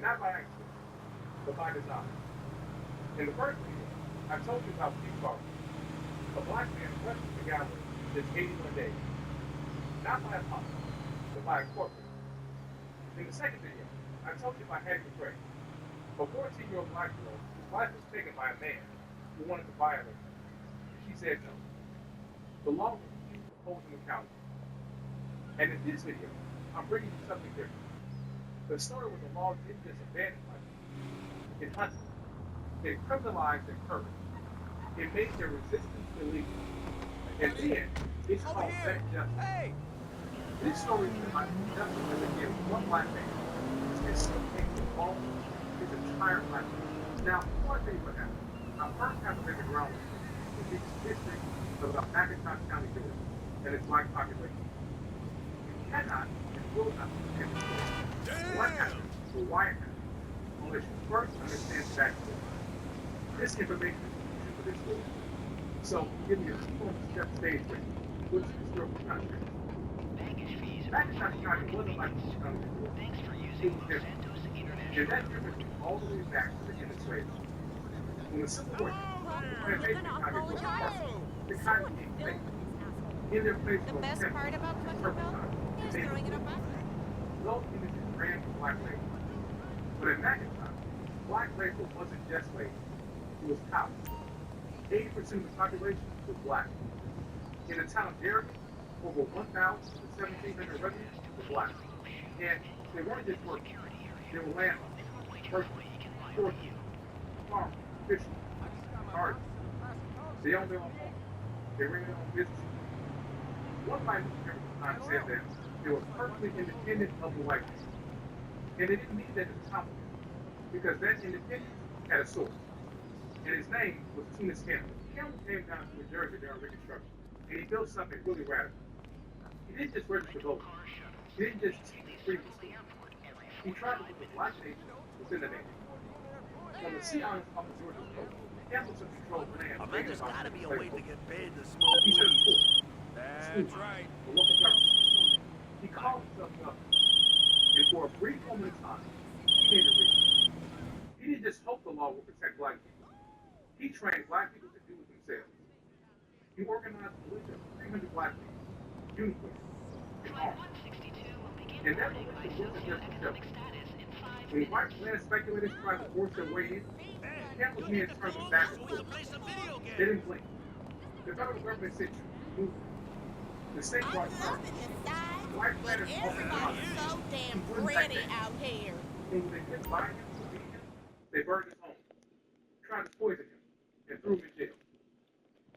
not by accident, but by design. In the first video, I told you about Steve Harvey, a black man questioned the gallery just 81 days, not by a policy, but by a corporate. In the second video, I told you about Hattie McRae, a 14-year-old black girl whose life was taken by a man who wanted to violate her. She said no. The law refused to hold him accountable. And in this video, I'm bringing you something different. The story where the law didn't just abandon black people. It hunted them. It criminalized their courage. It made their resistance illegal. And then, it's called sex justice. Hey! This story is about justice as it gives one black man his suitcase to all his entire life. Now, before I tell you what happened, I first have to make a ground to give you history about McIntosh County, Georgia, and its black population. You cannot and will not understand the story. What happened or why it happened unless you first understand the backstory. This information is crucial for this story. So, give me a step stage break. What's the historical context? McIntosh County wasn't like this county before. It was different. And that difference goes all the way back to the end of slavery. When the Civil War plantation county was apart, the county became fake. In their place The was best part about Quakerville is throwing it up back. those images ran from black labor. But in McIntosh, black labor wasn't just labor. It was power. 80% of the population was black. In the town of Derry, over 1,000 to 1,700 residents were black. And they weren't just workers. They were landowners, merchants, storekeepers, farmers, fishermen, artists. They owned their own homes. They ran their own businesses. One white newspaper at the time said that they were perfectly independent of the white man. And they didn't mean that as a compliment, because that independence had a source. And his name was Tunis Campbell. Campbell came down to New Jersey during Reconstruction, and he built something really radical. He didn't just register voters. He didn't just teach freedom schools. He tried to put the black nation within the nation. When the sea islands off of Georgia's coast, Campbell took control of land. I mean, there's gotta be a way to get paid to smoke He said, weed. That's right. The local government. He called himself governor. And for a brief moment in time, he made it real. He didn't just hope the law would protect black people. He trained black people to do it themselves. He organized a militia of 300 black people, uniformed, and armed. And that militia wasn't just for shelter. When white land speculators tried to force their way in, Campbell's men turned them back and forth. They didn't blink. The federal government said, move. The state brought terms. White planters often Everybody's so damn pretty out here. And when they couldn't buy him or beat him, they burned his home, tried to poison him, and threw him in jail.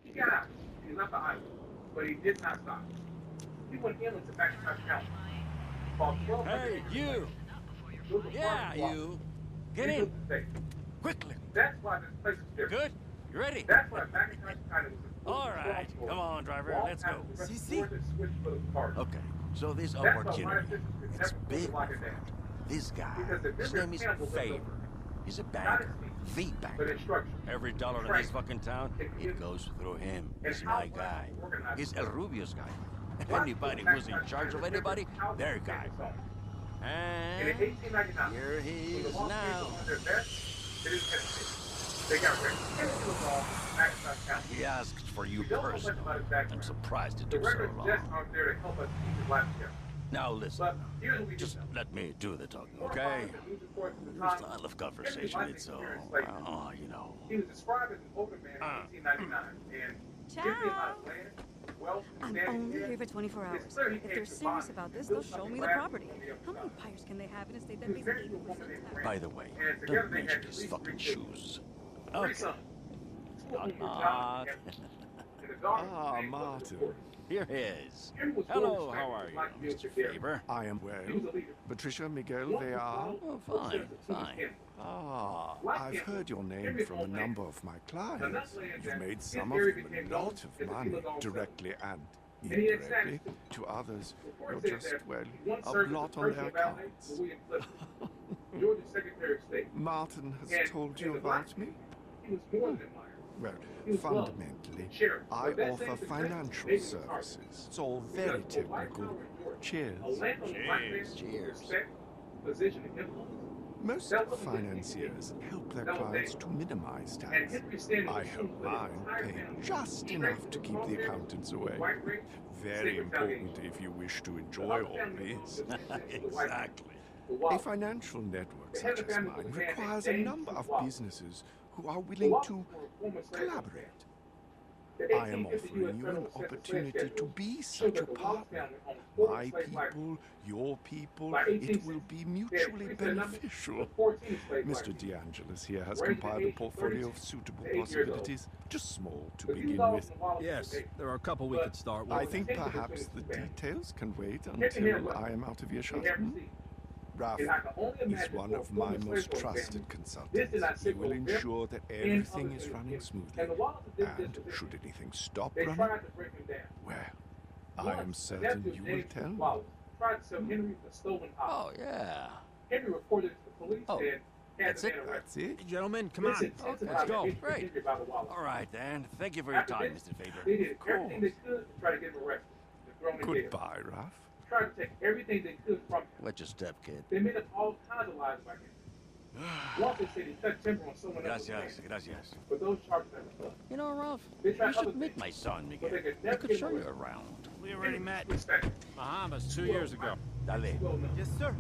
He got out, and he left the island, but he did not stop. He went inland to McIntosh County. Hey, you! Yeah, you! Get in! Quickly! That's why this place is different. Good? You ready? That's why McIntosh County was a All right, come on, driver, let's go. Okay, so this That's why opportunity, my assistants could it's never big, lock my it down. friend. This guy, Because the his bigger name is Campbell was Favor. over. He's a Not banker, his the feet, but banker. instruction. Every dollar in this fucking town, it goes through him. He's my guy. He's El Rubio's guy. Anybody who's in charge of anybody, their guy. And in And 1899, here he when the is Los now. Angeles on their best, they didn't hesitate. They got rid of every single law in McIntosh County. He asked for you We don't know much personally. about his I'm background. surprised it The took so records long. just aren't there to help us keep his life together. Now listen, But here's what we just do know. let me do the talking, More okay? following the news reports at the Your time, style of conversation, everybody it's so, experienced slavery. you know. He was described as an older man in 1899, and given the amount of land, wealth, and I'm standing only here, here for 24 hours. it's clear he If came they're to serious bond about this, and they'll build show something me the lasting property. on the How many upside. pyres can they have in a state that He was makes married to a 80% woman named tax? Brand. By the way, And together don't they mention had his at least fucking 3 children. shoes. 3 Okay. sons. 2 of whom were Not. John and Henry. And the daughter Ah, named Martin. Elizabeth. Here he is. Henry was Hello, well how are respected you, like Bill Mr. Shaver. Faber? I am He was well. a leader. Patricia, Miguel, One they was are. followed, Oh, one fine, said it was fine. Henry. Ah, Like I've him, heard your name Henry's from a own land. number of my And clients. that's land You've that made his some of area them became a known lot as of the money, Illinois directly and And he had indirectly. status. To others, Report you're said just, that well, he once a served as blot the on personal their valet accounts. for William Clifton, Georgia's Secretary of State. Martin has And told in you the black about me? He was more than admired. Well, He was loved. fundamentally, Sheriff. I But that offer same success financial made him a target. services. It's all Because very for white technical. power in Georgia, Cheers. a landowner black man Cheers. with respect, position, and influence Most financiers help their clients to minimize tax. I help mine pay just enough to keep the accountants away. Very important if you wish to enjoy all this. Exactly. A financial network such as mine requires a number of businesses who are willing to collaborate. I am offering you an opportunity to be such a partner. My people, your people, it will be mutually beneficial. Mr. DeAngelis here has compiled a portfolio of suitable possibilities, just small to begin with. Yes, there are a couple we could start with. I think perhaps the details can wait until I am out of earshot. Ralph is one of my most trusted consultants. He will ensure that everything is running smoothly. And should anything stop running, well, I am certain you will tell me. Oh, yeah. Henry reported to the police and That's it? That's it? Hey, gentlemen, come on. Let's go. Great. All right, then. Thank you for your time, Mr. They Faber. did everything they could to try to get him arrested. To throw him in jail. Goodbye, Ralph. Tried to take everything they could from him. Let your step, kid. They made up all kinds of lies about him. Once they said he cut timber on someone else's land, Gracias. but those charges never stuck. You know, Ralph, They you tried other should meet things, my son, but Miguel. they could He never could get show him you arrested. around. We already met. Respect. Bahamas 2 years ago. Dale. Yes, sir.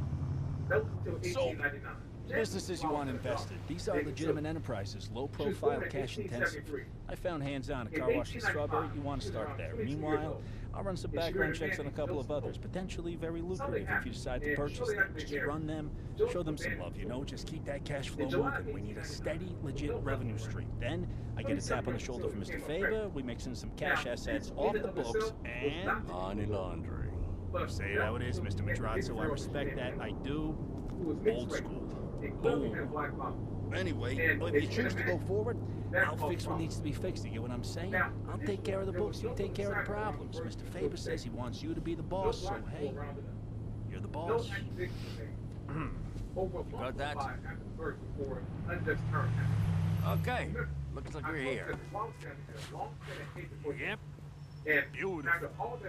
That was until So, 1899. Businesses you want invested. These are legitimate enterprises, low profile, cash intensive. I found hands-on a car wash in Strawberry. You want to start there. Meanwhile, I'll run some background checks on a couple of others, potentially very lucrative if you decide to purchase them. Just run them, show them some love, you know, just keep that cash flow moving. We need a steady, legit revenue stream. Then I get a tap on the shoulder from Mr. Faber, we make some cash assets off the books, and Money laundering. you say it how it is, Mr. Madrazo. I respect that. I do. Old school. Boom. Anyway, if you choose to go forward, I'll fix what needs to be fixed. You get what I'm saying? I'll take care of the books, you take care of the problems. Mr. Faber says he wants you to be the boss, so hey, you're the boss. Got that? Okay. Looks like we're here. Yep. Beautiful.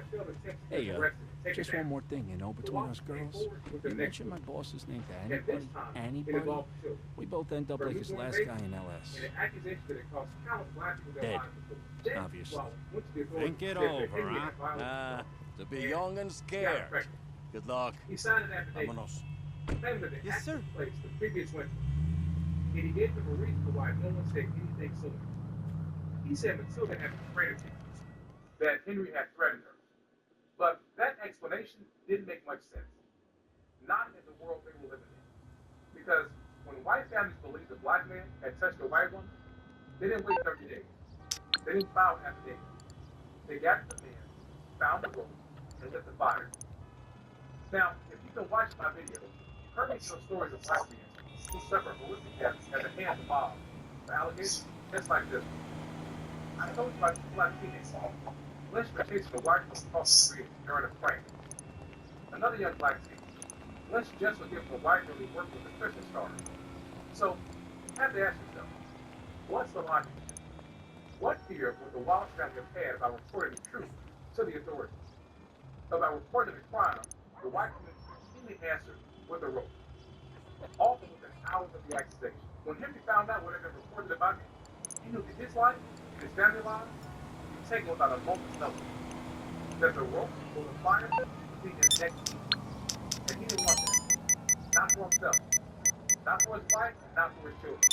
Hey, just one more thing, you know, between us girls. You mentioned my boss's name to anybody? Anybody? We both end up like his last guy in LS. Dead. Obviously. Think it over, huh? To be young and scared. Good luck. He signed an affidavit. Vámonos. Claiming that the Yes, sir. accident place the previous winter. And he gave them a reason for why no one said anything sooner. He said Matilda had afraid of him, that Henry had threatened her. But that explanation didn't make much sense. Not in the world they were living in. Because when white families believed the black man had touched a white woman, they didn't wait 30 days. They didn't file an affidavit. They got the man, found the rope, and lit the fire. Now, if you can watch my video, you've heard me tell stories of black men who suffer horrific deaths at the hands of mob for allegations just like this. I told you about two black teenagers. Lynch was chasing a white woman across the street during a prank. Another young black teen. Lynch just was given a white girl who worked with the Christian Star. So, you have to ask yourself, what's the logic? What fear would the Wallace family have had about reporting the truth to the authorities? About reporting the crime, the white community routinely answered with a rope. Often within hours of the accusation. When Henry found out what had been reported about him, he knew that his life and his family lives would be taken without a moment's notice. That the rope or the fire would be his next key. And he didn't want that. Not for himself. Not for his wife, and not for his children.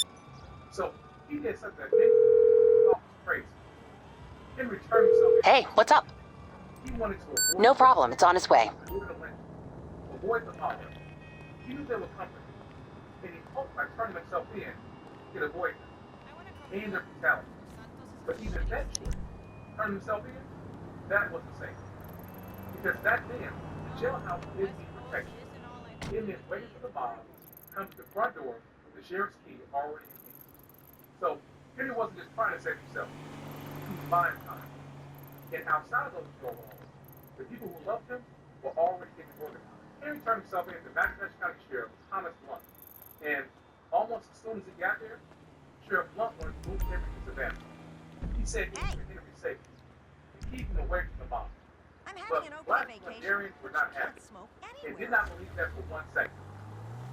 So he did something that made him crazy. Henry turned himself in. Hey, what's up? He wanted to avoid No problem, it's on its way. avoid the mob. He knew they were coming. And he hoped by turning himself in, he'd avoid them and their brutality. But even that choice, turning himself in, that wasn't safe. Because that man, the jailhouse didn't need protection. It meant waiting for the mob, come to the front door with the sheriff's key already in hand. So Henry wasn't just trying to save himself. He was buying time. And outside of those four walls, the people who loved him were already getting organized. Henry turned himself in to McIntosh County Sheriff Thomas Blunt. And almost as soon as he got there, Sheriff Blunt wanted to move Henry to Savannah. He said he was Henry's safety to keep him away from the mob. I'm But having an black okay vacation. Hungarians were not Can't happy smoke and anywhere. did not believe that for one second.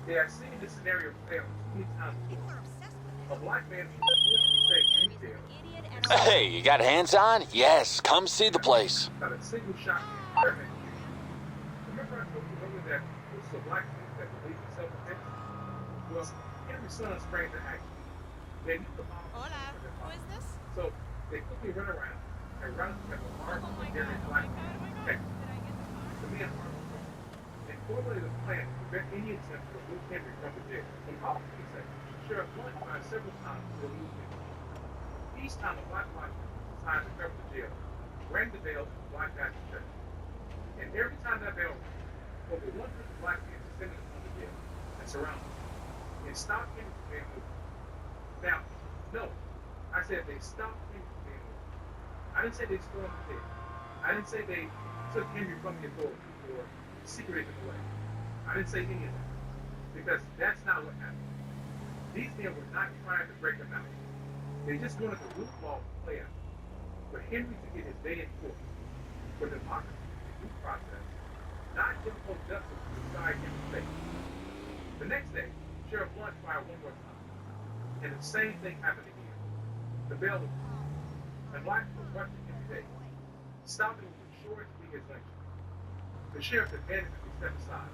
Yeah, I've seen this scenario play out too many times People before. are obsessed with A it. black man who said There you is did. an idiot and a Hey, you got hands on? Yes, come see the place. Got a single shot in the environment. Remember I told you earlier that it was a black man that believed in self-defense? Well, Henry's son sprang to action. They knew the mom Hola, for their who father. is this? So they quickly run around and run at the heart Oh of my the god, Darius oh my black god, oh my god. man. Did I get the car? The men are and formulated a plan to prevent any attempt to remove Henry from the jail. In all cases, Sheriff Blunt tried several times to remove Henry. Each time a black watchman assigned to cover the jail rang the bell to the Black Baptist Church. And every time that bell rang, over 100 black men descended upon the jail and surrounded it and stopped Henry from being moved. Now, no, I said they stopped Henry from being moved. I didn't say they stormed the jail. I didn't say they took Henry from the authorities or secreted him away. I didn't say any of that. Because that's not what happened. These men were not trying to break him out. They just wanted the rule of law to play out. For Henry to get his day in court. For democracy and due process, not difficult justice to decide Henry's fate. The next day, Sheriff Blunt fired one more time. And the same thing happened again. The bell was rung. And black people rushed to Henry's aid, stopping what was sure to be his lynching. The sheriff demanded that we step aside.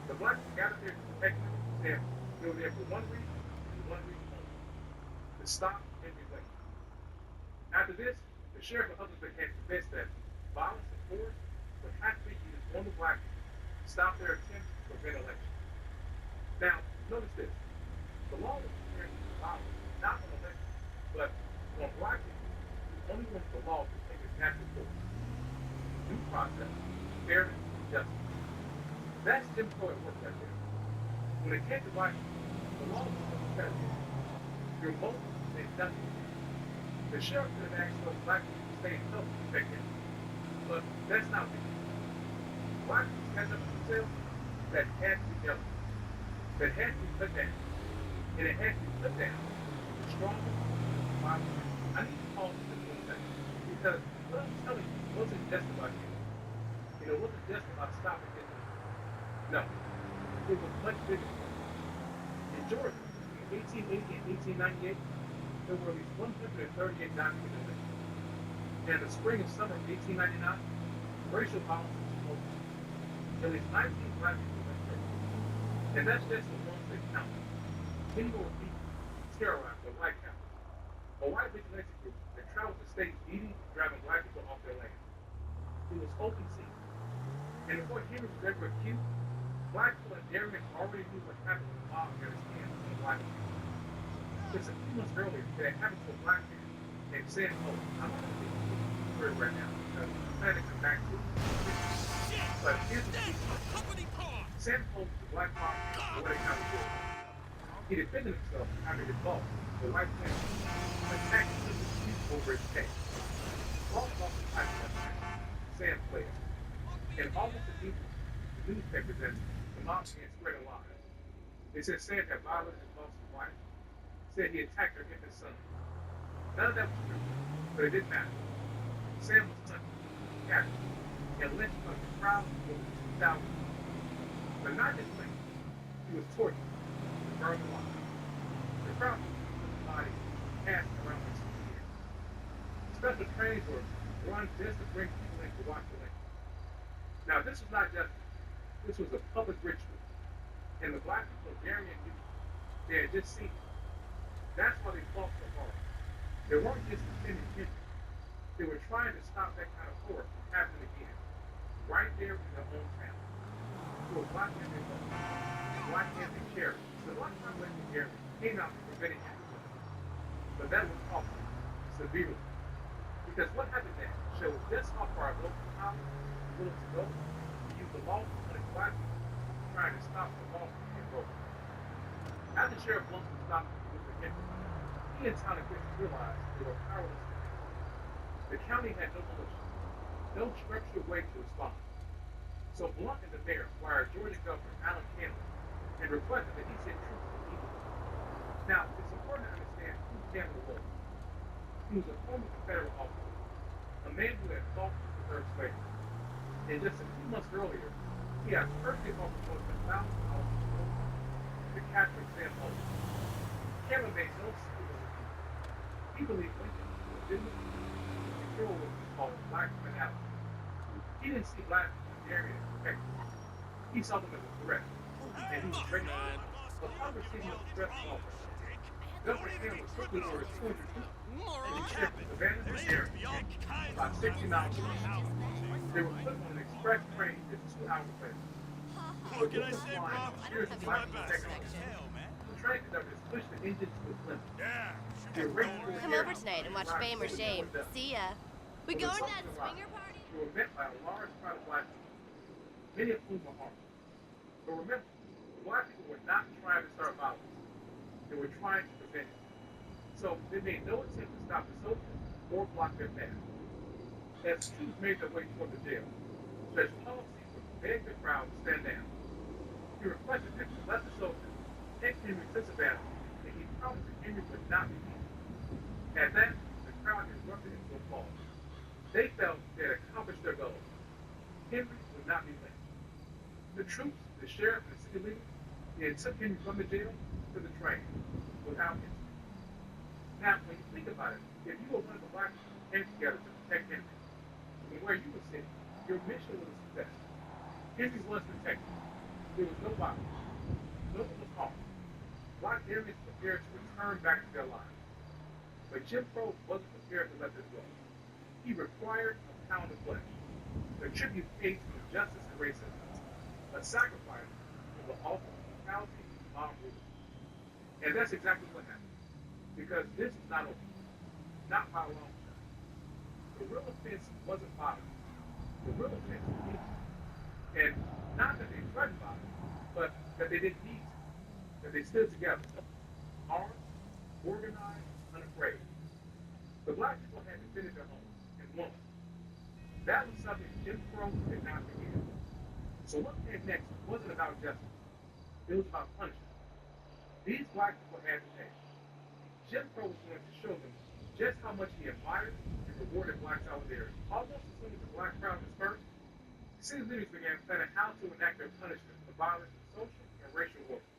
The blacks gathered there to protect him and said they were there for one reason and one reason only: to stop Henry's lynching. After this, the sheriff and others became convinced that violence and force would have to be used on the black people to stop their attempts to prevent election. Now, notice this. The law was prepared to use violence, not on elections, but on black people who only want the law to take its natural course. Due process, fairness, and justice. That's Jim Crow at work right there. When it came to black people, the law was competitive. Your motive meant nothing. The sheriff could have asked those black people to stay in health to protect him. But that's not what he did. Black people stand up for themselves that had to be dealt with. That had to be put down. And it had to be put down the strongest, violent. I need to pause this for a second. Because what I'm telling you wasn't just about him. It wasn't just about stopping him. No. It was much bigger than that. In Georgia, between 1880 and 1898, there were at least 138 documented lynchings. And in the spring and summer of 1899, racial violence was exploded. At least 19 black people were killed. And that's just the ones that count. Many more people terrorized the white counties. A white vigilante group that traveled the state beating and driving black people off their land. It was open season. And before Henry was ever accused, black people in Darien already knew what happened when the mob got his hands on the black people. Just a few months earlier, that happened to a black man named Sam Holt. I'm not going to be through right now because I'm planning to come back to it. But here's the key. Sam Holt was a black mob in Wayne County, Georgia. He defended himself after his boss, the white man, attacked him with a dispute over his pay. All about the type of attack, Sam fled. And almost immediately, the newspaper said the mob began spreading lies. They said Sam had violated his boss's wife. Said he attacked her infant son. None of that was true, but it didn't matter. Sam was hunted, captured, and lynched by the crowd of over 2,000 people. But not just lynched, he was tortured and burned alive. The crowd was his body cast around for 2 years. Special trains were run just to bring people in to watch the lynching. Now, this was not justice. This was a public ritual. And the black people of Darien knew they had just seen it. That's why they fought so hard. They weren't just defending Henry. They were trying to stop that kind of horror from happening again, right there in their own town. To a black man they loved, a black man they cared. The black population of Darien came out to prevent Henry. But that was awful, severely. Because what happened next shows just how far local power is willing to go to use the law to punish black people trying to stop the law from being broken. After Sheriff Blunt was stopped with Henry, he and Town quickly realized they were powerless to do. The county had no militia, no structured way to respond. So Blunt and the mayor wired Georgia Governor Allen Campbell and requested that he send troops immediately. Now, it's important to understand who Campbell was. He was a former Confederate officer, a man who had fought to preserve slavery. And just a few months earlier, he had personally offered more than $1,000 to capture Sam Holt. Cameron made no secret of it. He believed Lincoln was legitimate and control what he called black criminality. He didn't see black people as area as protectors. He saw them as a threat, and he was ready to upon receiving the threat from Governor Cameron was quickly ordered 200 troops and he shipped to Savannah, Missouri, about 60 miles away. They were put on an express train just 2 hours later. But this was flying on a series of black protectors. The train conductors pushed the engine to its limit. Come over tonight and watch Fame or Shame. See ya. We going to that swinger party? They were met by a large crowd of black people, many of whom were armed. But remember, black people were not trying to start violence. They were trying to prevent it. So they made no attempt to stop the soldiers or block their path. As the troops made their way toward the jail, Judge Policy would beg the crowd to stand down. He requested them to let the soldiers take Henry to Savannah, and he promised that Henry would not be beaten. At that, the crowd erupted into applause. They felt they had accomplished their goal. Henry would not be lynched. The troops, the sheriff, and the city leader, they took Henry from the jail to the train without incident. Now, when you think about it, if you were one of the black people who came together to protect Henry, from where you were sitting, your mission was a success. Henry was protected. There was no violence. No one was harmed. Black areas prepared to return back to their lives. But Jim Crow wasn't prepared to let this go. He required a pound of flesh, a tribute paid to injustice and racism, a sacrifice for the ultimate brutality of mob rule. And that's exactly what happened. Because this was not over. Not by a long shot. The real offense wasn't violence. The real offense was unity. And not that they threatened violence, but that they didn't need to. That they stood together. Armed, organized, unafraid. The black people had defended their homes and won. That was something Jim Crow did not forget. So what came next wasn't about justice. It was about punishment. These black people had to pay. Jim Crow was going to show them just how much he admired and rewarded black solidarity. Almost as soon as the black crowd dispersed, city leaders began planning how to enact their punishment for violence in social and racial order.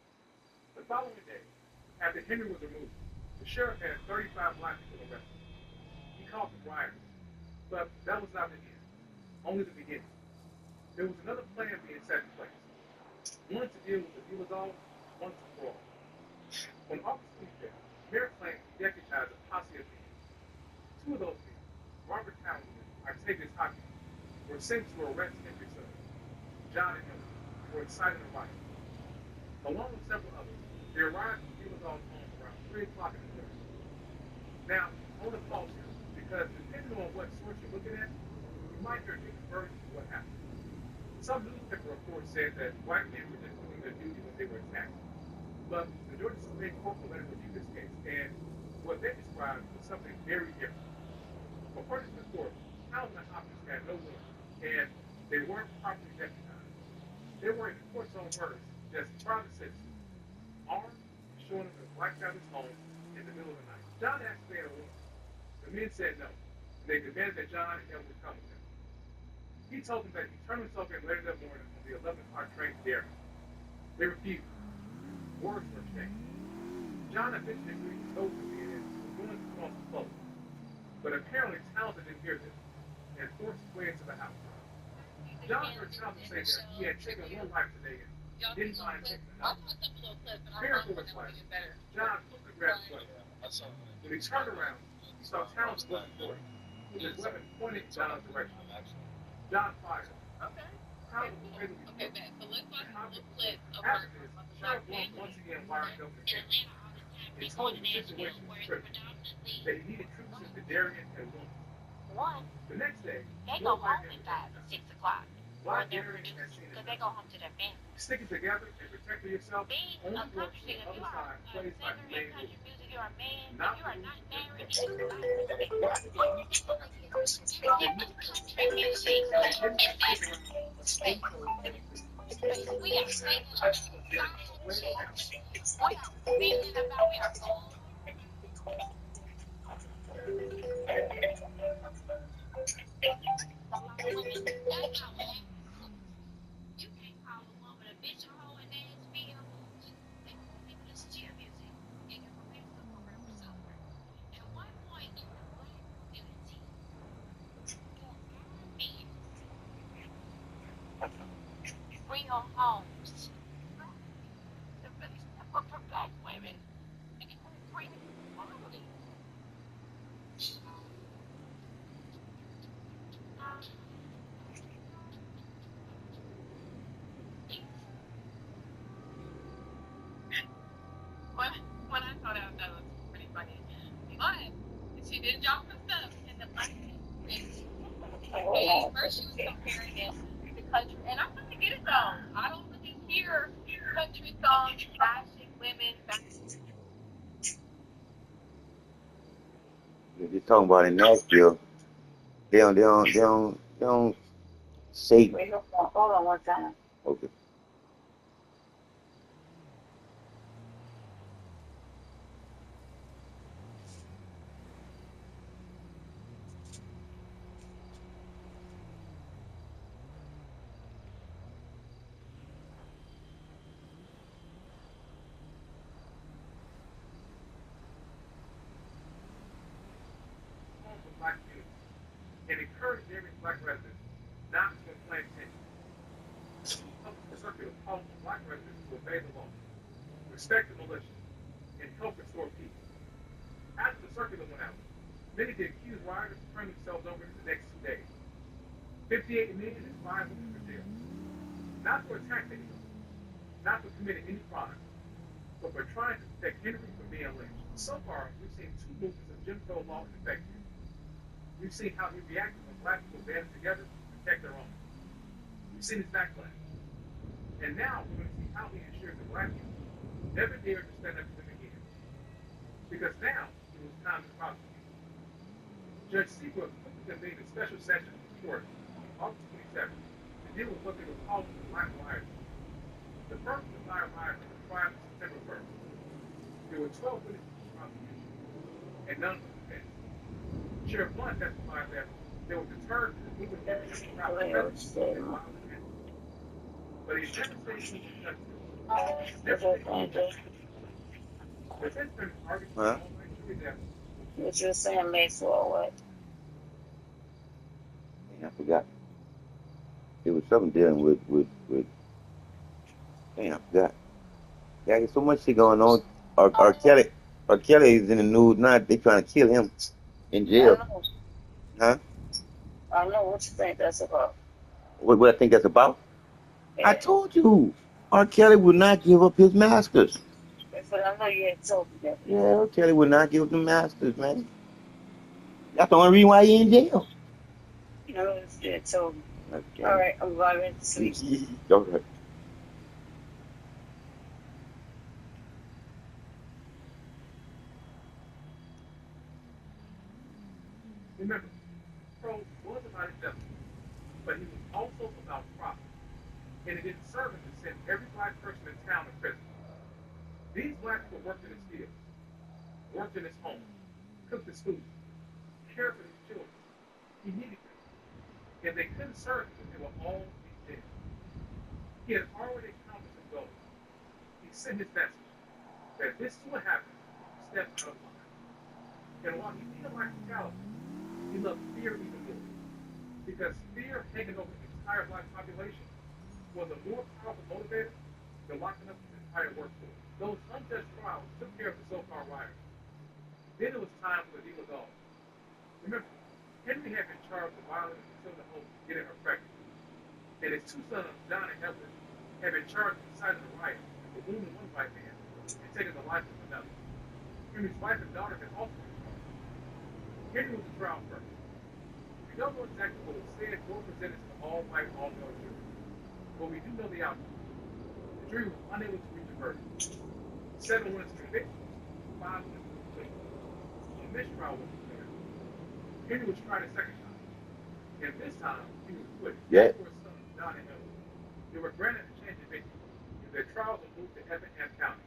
The following day, after Henry was removed, the sheriff had 35 black people arrested. He called them rioters. But that was not the end, only the beginning. There was another plan being set in place. One to deal with the Ulazal, one to fraud. On August 25th, Mayor claimed to deputize a posse of men. Two of those men, Robert Townsend and Octavius Hopkins, were sent to arrest Henry's sons. John and Hillary were inciting a riot. Along with several others, they arrived at Ulazal's home around 3 o'clock in the morning. Now, I want to pause here, because depending on what source you're looking at, you might hear different versions of what happened. Some newspaper reports said that white men were just doing their duty when they were attacked. But the Georgia Supreme Court will let it review this case, and what they described was something very different. According to the court, Townsend and Hopkins had no warrant, and they weren't properly deputized. They were, in the court's own words, just private citizens, armed, showing up at a black family's home in the middle of the night. John asked if they had a warrant. The men said no, and they demanded that John and Hillary come with them. He told them that he turned himself in later that morning on the 11 o'clock train to Derry. They refused. Words were exchanged. John eventually agreed to go with the men and was going to put on some clothes. But apparently Townsend didn't hear this and forced his way into the house. John heard Townsend say that he had taken one life today and didn't mind taking the house. Parents were excited. John quickly grabbed his weapon. When he turned around, he saw Townsend wasn't for him, with his weapon pointed in John's direction. John fired. Townsend was ready to be killed. After this, Sheriff once again wired Governor Cameron. He told him the situation was critical, that he needed troops in the Darien and Wilmington. The next day, They go home at 5, 6 o'clock. Black Darien and seen Because they go home to their family. sticking together and protecting yourself Being only a works country on singer, the if other you are side a plays like singer main in country rule. music, you're a man, Not if you are not married, Country music we are singing about we are old. You can't call a woman a bitch, a hoe, and ass, feel. real homes. To really step up for black women and bring equality. When I saw that, I thought it was pretty funny. But she did drop her stuff in the black community. And first she was comparing it to country, and I kind of get it though. I don't really hear country songs bashing women. You're talking about in Nashville. They don't say. Wait, hold on one time. Okay. Black community and encourage every black resident not to inflame tension. The circuit of calling for black residents to obey the law, respect the militia, and help restore peace. After the circular went out, many of the accused rioters turned themselves over in the next 2 days. 58 immediate and 5 women were jailed. Not for attacking anyone, not for committing any crime, but for trying to protect Henry from being lynched. So far, we've seen 2 movements of Jim Crow law in effect here. We've seen how he reacted when black people banded together to protect their own. We've seen his backlash. And now we're going to see how he ensures that black people never dare to stand up to them again. Because now it was time to prosecute. Judge Seabrook quickly convened a special session in court on August 27th to deal with what they were calling the black riot. The first July riot was tried on September 1st. There were 12 witnesses to the prosecution, and none were defense. Sheriff Blunt testified that they were deterred to move the crowd to violent events. But he never said he was justice. The defense argued for all jury death. What you're saying makes for what? I forgot. It was something dealing with. Damn, I forgot. Yeah, there's so much shit going on. R. Kelly is in the news now. They trying to kill him in jail. Huh? I know what you think that's about. What I think that's about? Yeah. I told you. R. Kelly would not give up his masters. But I know you had told me that. Yeah, R. Kelly would not give up the masters, man. That's the only reason why he in jail. No, you had told me. Okay. All right, I'm going to sleep. All right. Remember, Crow was about injustice, but he was also about profit. And it didn't serve him to send every black person in town to prison. These black people worked in his fields, worked in his home, cooked his food, cared for his children. He needed them. And they couldn't serve him if they were all dead. He had already accomplished his goal. He sent his message that if this is what happens, step out of line. And while he didn't like brutality, he loved fear even more. Because fear taking over the entire black population was a more powerful motivator than locking up the entire workforce. Those unjust trials took care of the so-called rioters. Then it was time for the deal with all. Remember, Henry had been charged with violating Matilda Hope getting her pregnant. And his 2 sons, John and Edward, had been charged with inciting a riot for wounding one white man and taking the life of another. Henry's wife and daughter had also been charged. Henry was the trial first. We don't know exactly what was said or presented to the all-white, all-male jury, but we do know the outcome. The jury was unable to reach a verdict. 7 went to conviction, 5 went to acquittal. A mistrial was declared. Henry was tried a second time, and this time he was acquitted. Yeah. For his sons, John and Edward. They were granted a change of venue, and their trials were moved to Effingham County.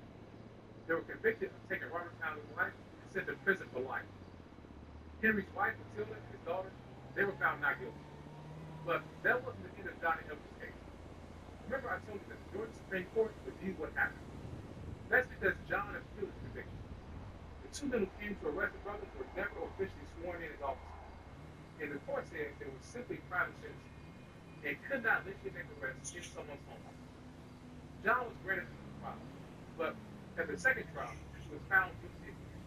They were convicted of taking Robert Townley's life and sent to prison for life. Henry's wife, Matilda, and his daughter, they were found not guilty. But that wasn't the end of John and Edward's case. Remember I told you that the Georgia Supreme Court reviewed what happened. That's because John appealed his conviction. The 2 men who came to arrest the brothers were never officially sworn in as officers. And the court said they were simply private citizens. and could not legally make arrests in someone's home. John was granted the trial, but at the second trial, he was found guilty again.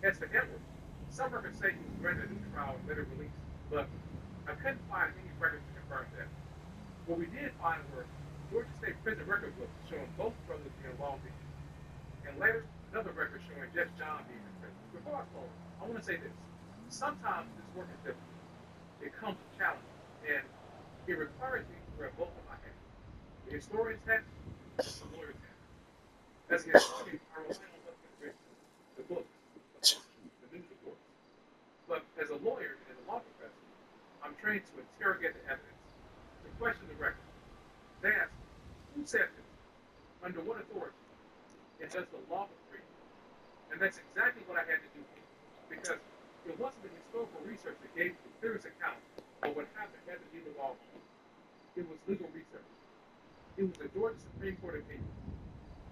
As for Edward, some records say he was granted a new trial and later released, but I couldn't find any records to confirm that. What we did find were Georgia State prison record books showing both brothers being involved in it, and later another record showing just John being in prison. Before I close, I want to say this. Sometimes this work is difficult. It comes with challenges, and it requires me to wear both of my hats. The historian's hat, the lawyer's hat. As a historian, I rely on what's been written, the books, the news reports. But as a lawyer and a law professor, I'm trained to interrogate the evidence, to question the record, to ask, who said this? Under what authority? And does the law agree? And that's exactly what I had to do here, because it wasn't the historical research that gave the clearest account of what happened at the Dealer Law Home. It was legal research. It was the Georgia Supreme Court opinion.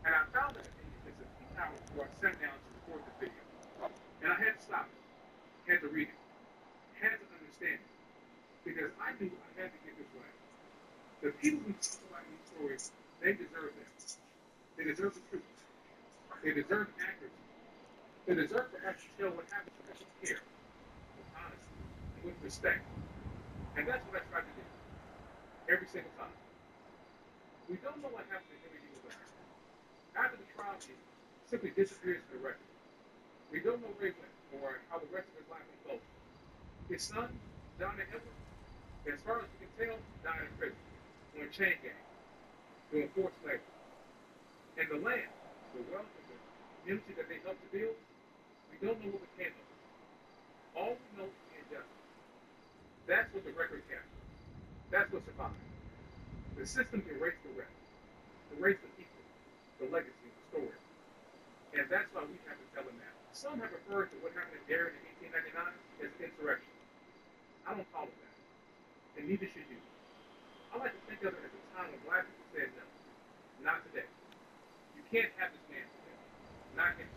And I found that opinion in a few hours before I sat down to record the video. And I had to stop it, had to read it, had to understand it, because I knew I had to get this right. The people who talk about these stories, they deserve that. They deserve the truth. They deserve accuracy. They deserve to actually tell what happened to them with care, with honesty, and with respect. And that's what I try to do every single time. We don't know what happened to Henry D. LeBlanc. After the trial, he simply disappears from the record. We don't know where he went or how the rest of his life unfolded. His son, John Edward, as far as we can tell, died in prison, on a chain gang, doing forced labor. And the land, the wealth, and the community that they helped to build, we don't know what became of it. All we know is the injustice. That's what the record captures. That's what survived. The system erased the rest, erased the people, the legacy, the story. And that's why we have to tell them that. Some have referred to what happened in Darien in 1899 as insurrection. I don't call it that. And neither should you. I like to think of it as a time when black people said no. Not today. You can't have this man today. Not him.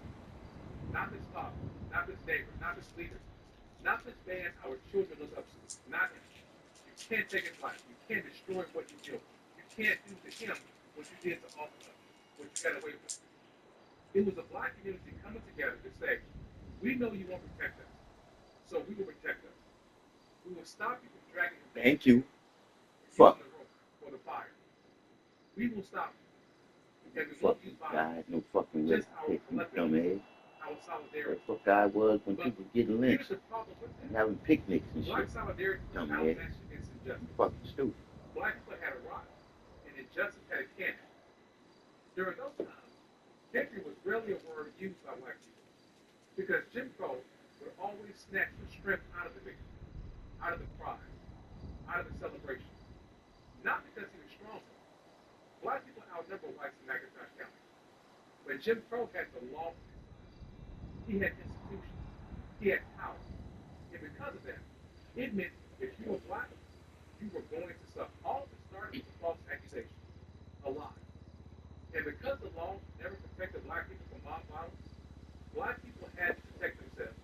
Not this father. Not this neighbor. Not this leader. Not this man our children look up to. Not him. You can't take his life. You can't destroy what you built. You can't do to him what you did to all of us. What you got away with. It was a black community coming together to say, we know you won't protect us, so we will protect us. We will stop you from dragging him. Thank you. Fuck. For the fire. We will stop you. And we Fuck won't use guy, violence. no fucking way. Just our collective, our solidarity. That's what guy was when But people getting here's lynched the problem with and that. having picnics and Black shit. solidarity was not Dumbass. matched against injustice. Fucking stupid. Black people had a rock, and injustice had a cannon. During those times, victory was rarely a word used by black people, because Jim Crow would always snatch the strength out of the victory, out of the pride, out of the celebration. Not because he was stronger. Black people outnumber whites in McIntosh County. But Jim Crow had the law. He had institutions. He had power. And because of that, it meant if you were black, you were going to suffer. All of it started with a false accusation, a lie. And because the law never protected black people from mob violence, black people had to protect themselves.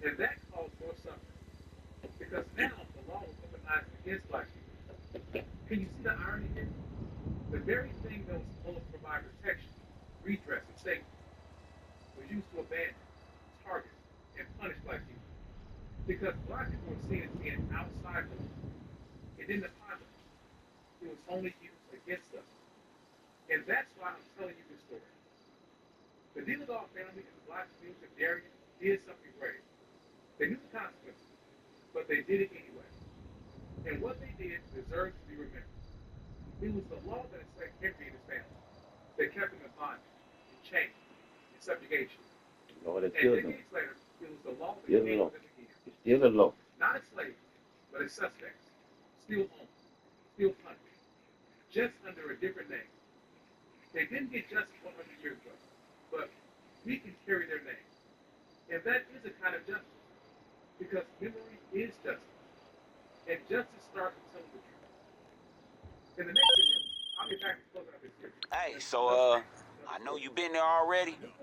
And that caused more suffering. Because now the law was weaponized against black people. Can you see the irony here? The very thing that was supposed to provide protection, redress, and safety was used to abandon, target, and punish black people. Because black people were seen as being outside the law. It didn't apply to us. It was only used against us. And that's why I'm telling you this story. The Dealer family and the black community of Darien did something brave. They knew the consequences, but they did it anyway. And what they did deserves to be remembered. It was the law that enslaved Henry and his family. They kept him in bondage, in chains, in subjugation. Lord, it's And still them. decades later, it was the law that Still the came law. with them again. It's still a law. Not as slaves, but as suspects, still owned, still punished, just under a different name. They didn't get justice 100 years ago, but we can carry their name. And that is a kind of justice, because memory is justice. And justice starts with telling the truth. In the next video, I'll be back to close out this series. Hey, so, I know you've been there already,